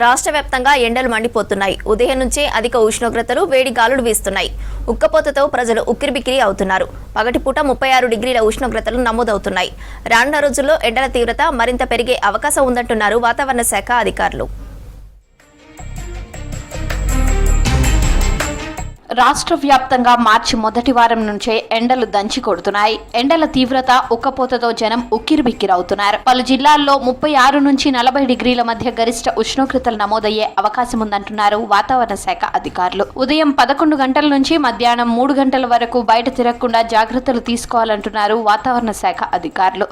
రాష్ట్ర వ్యాప్తంగా ఎండలు మండిపోతున్నాయి. ఉదయం నుంచే అధిక ఉష్ణోగ్రతలు, వేడి గాలులు వీస్తున్నాయి. ఉక్కపోతతో ప్రజలు ఉక్కిరిబిక్కిరి అవుతున్నారు. పగటిపూట 36 డిగ్రీల ఉష్ణోగ్రతలు నమోదవుతున్నాయి. రానున్న రోజుల్లో ఎండల తీవ్రత మరింత పెరిగే అవకాశం ఉందంటున్నారు వాతావరణ శాఖ అధికారులు. రాష్ట్ర వ్యాప్తంగా మార్చి మొదటి వారం నుంచే ఎండలు దంచి కొడుతున్నాయి. ఎండల తీవ్రత, ఉక్కపోతతో జనం ఉక్కిరిబిక్కిరవుతున్నారు. పలు జిల్లాల్లో 36 నుంచి 40 డిగ్రీల మధ్య గరిష్ట ఉష్ణోగ్రతలు నమోదయ్యే అవకాశం ఉందంటున్నారు వాతావరణ శాఖ అధికారులు. ఉదయం 11 గంటల నుంచి మధ్యాహ్నం 3 గంటల వరకు బయట తిరగకుండా జాగ్రత్తలు తీసుకోవాలంటున్నారు వాతావరణ శాఖ అధికారులు.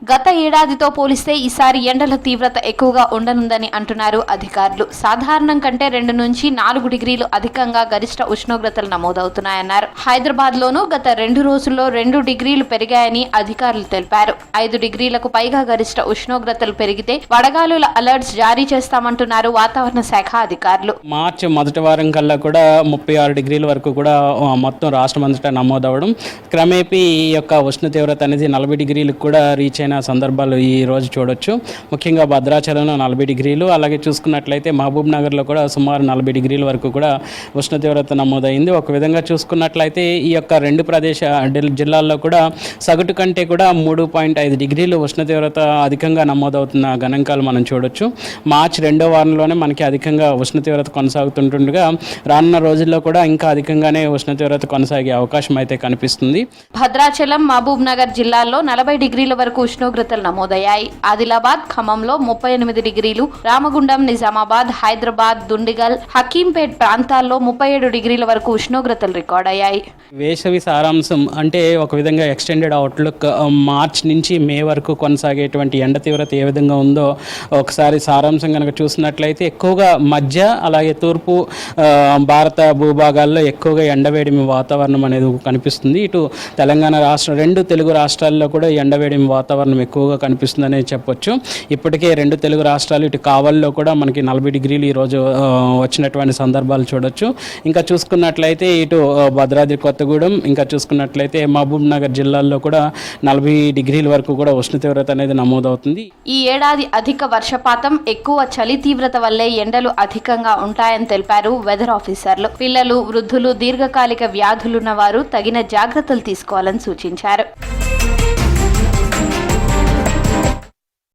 గత ఏడాదితో పోలిస్తే ఈసారి ఎండల తీవ్రత ఎక్కువగా ఉండనుందని అంటున్నారు అధికారులు. సాధారణం కంటే 2 నుంచి 4 డిగ్రీలు అధికంగా గరిష్ట ఉష్ణోగ్రతలు నమోదవుతున్నాయన్నారు. హైదరాబాద్ లోనూ గత 2 రోజుల్లో 2 డిగ్రీలు పెరిగాయని అధికారులు తెలిపారు. 5 డిగ్రీలకు పైగా గరిష్ట ఉష్ణోగ్రతలు పెరిగితే వడగాలుల అలర్ట్స్ జారీ చేస్తామంటున్నారు వాతావరణ శాఖ అధికారులు. మార్చి మొదటి వారం కల్లా కూడా 36 డిగ్రీల వరకు కూడా మొత్తం రాష్ట్రం అంతటా నమోదవడం, క్రమేపీ ఈ యొక్క ఉష్ణ తీవ్రత అనేది 40 డిగ్రీలకు కూడా రీచ్ అయిన సందర్భాలు ఈ రోజు చూడొచ్చు. ముఖ్యంగా భద్రాచలంలో 40 డిగ్రీలు, అలాగే చూసుకున్నట్లయితే మహబూబ్ నగర్లో కూడా సుమారు 40 డిగ్రీల వరకు కూడా ఉష్ణ తీవ్రత నమోదైంది. ఒక విధంగా చూసుకున్నట్లయితే ఈ యొక్క 2 జిల్లాల్లో కూడా సగటు కంటే కూడా 3.5 డిగ్రీలు ఉష్ణ తీవ్రత అధికంగా నమోదవుతున్న గణాంకాలు మనం చూడొచ్చు. మార్చి 2వ వారంలోనే మనకి అధికంగా ఉష్ణ తీవ్రత కొనసాగుతుండగా రానున్న రోజుల్లో కూడా ఇంకా అధికంగానే ఉష్ణ తీవ్రత కొనసాగే అవకాశం అయితే కనిపిస్తుంది. భద్రాచలం, మహబూబ్ నగర్ జిల్లాల్లో 40 డిగ్రీల వరకు ఉష్ణోగ్రతలు నమోదయ్యాయి. ఆదిలాబాద్, ఖమ్మంలో 38 డిగ్రీలు, రామగుండం, నిజామాబాద్, హైదరాబాద్, దుండిగల్, హకీంపేట్ ప్రాంతాల్లో 37 డిగ్రీల వరకు ఉష్ణోగ్రతలు రికార్డ్ అయ్యాయి. వేసవి సారాంశం అంటే ఒక విధంగా ఎక్స్టెండెడ్ అవుట్లుక్ మార్చ్ నుంచి మే వరకు కొనసాగేటువంటి ఎండ తీవ్రత ఏ విధంగా ఉందో ఒకసారి సారాంశం కనుక చూసినట్లయితే ఎక్కువగా మధ్య అలాగే తూర్పు భారత భూభాగాల్లో ఎక్కువగా ఎండవేడిమి వాతావరణం అనేది కనిపిస్తుంది. ఇటు తెలంగాణ రాష్ట్రం, 2 తెలుగు రాష్ట్రాల్లో కూడా ఎండవేడిమి వాతావరణం ఎక్కువగా కనిపిస్తుందనే చెప్పొచ్చు. ఇప్పటికే 2 తెలుగు రాష్ట్రాలు, ఇటు కావల్లో కూడా మనకి 40 డిగ్రీలు ఈరోజు వచ్చినటువంటి సందర్భాలు చూడొచ్చు. ఇంకా చూసుకున్నట్లయితే ఇటు భద్రాద్రి కొత్తగూడెం, ఇంకా చూసుకున్నట్లయితే మహబూబ్ నగర్ జిల్లాల్లో కూడా 40 డిగ్రీల వరకు కూడా ఉష్ణ తీవ్రత అనేది నమోదవుతుంది. ఈ ఏడాది అధిక వర్షపాతం, ఎక్కువ చలి తీవ్రత వల్లే ఎండలు అధికంగా ఉంటాయని తెలిపారు వెదర్ ఆఫీసర్లు. పిల్లలు, వృద్ధులు, దీర్ఘకాలిక వ్యాధులున్న వారు తగిన జాగ్రత్తలు తీసుకోవాలని సూచించారు.